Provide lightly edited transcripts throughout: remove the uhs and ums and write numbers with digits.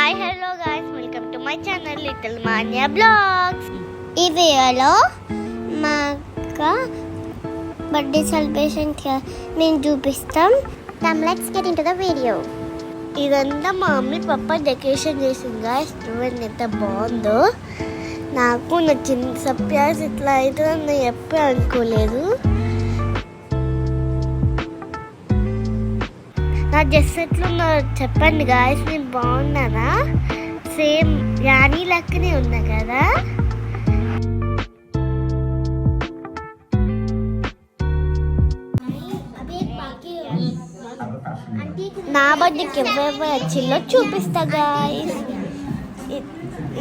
Hi hello guys, welcome to my channel little Manya vlogs. ఈ వీడియోలో మా అక్క బర్త్డే సెలబ్రేషన్ మేము చూపిస్తాం. Let's get into the video. ఇదంతా మా మమ్మీ పప్ప డెకరేషన్ చేసింది గాయ్స్. చూడండి ఎంత బాగుందో. నాకు నచ్చింది. సర్ప్రైజ్ ఇట్లా అవుతుందని నేను ఎప్పుడూ అనుకోలేదు. నా డ్రెస్ ఎట్లుందో చెప్పండి గాయస్. నేను బాగున్నానా? సేమ్ రాణి లెక్కనే ఉన్నా కదా. నా బర్త్డేకి ఎవరెవరు వచ్చిందో చూపిస్తా గాయస్.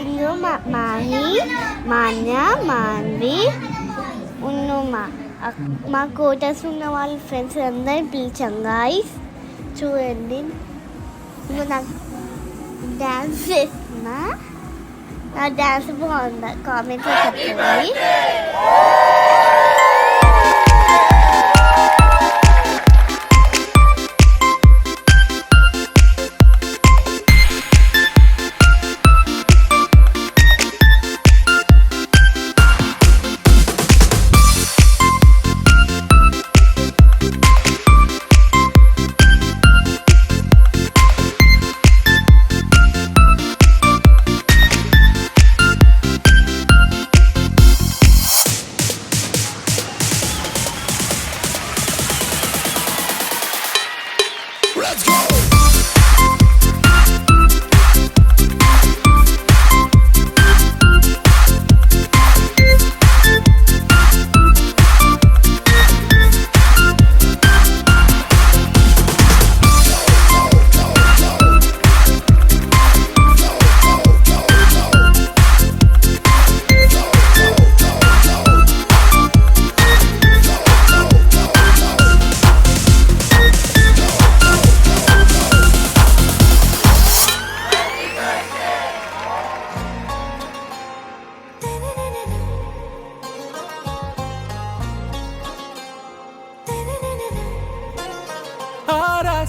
ఇందులో మాహి, మాన్య, మాన్వి, మా కోటర్స్ ఉన్న వాళ్ళ ఫ్రెండ్స్ అందరిని పిలిచాం గాయస్. చూడండి, నాకు డ్యాన్స్ చేస్తున్నా. నా డ్యాన్స్ బాగుందా కామెంట్లో చెప్పండి.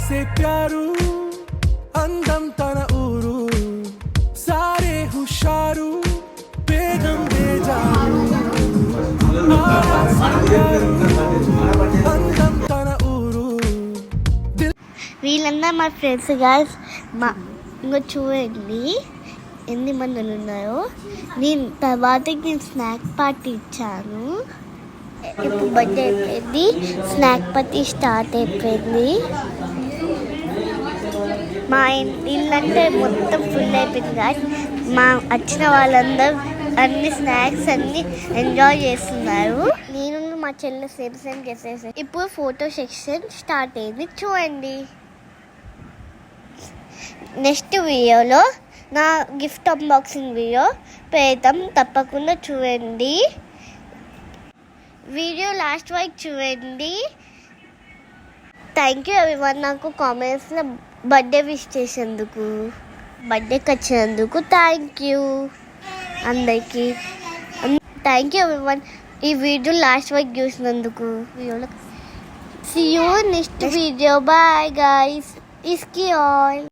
से प्यारू అందం తన ఊరు సారే హుషారు బేగం బేజారు అందం తన ఊరు. వీళ్ళందరూ మా ఫ్రెండ్స్ గాయస్. ఇంకా చూడండి ఎన్ని మంది ఉన్నారో. నేను తర్వాతకి స్నాక్ పార్టీ ఇచ్చాను. ఇప్పుడు బర్త్డే అయిపోయింది, స్నాక్ పార్టీ స్టార్ట్ అయిపోయింది. మా ఇల్లంటే మొత్తం ఫుల్ అయిపోయింది గాయస్. మా వచ్చిన వాళ్ళందరూ అన్ని స్నాక్స్ అన్ని ఎంజాయ్ చేస్తున్నారు. నేను మా చెల్లె సేమ్ చేసేసాను. ఇప్పుడు ఫోటో సెక్షన్ స్టార్ట్ అయింది. చూడండి, నెక్స్ట్ వీడియోలో నా గిఫ్ట్ అన్బాక్సింగ్ వీడియో పెడతాం, తప్పకుండా చూడండి. వీడియో లాస్ట్ వరకు చూడండి. థ్యాంక్ యూ ఎవరివన్ నాకు కామెంట్స్లో బర్త్డే విష్ చేసేందుకు, బర్త్డేకి వచ్చినందుకు థ్యాంక్ యూ అందరికీ. థ్యాంక్ యూ ఎవరివన్ ఈ వీడియో లాస్ట్ వరకు చూసినందుకు. See you next video. Bye guys. ఇస్కి ఆల్.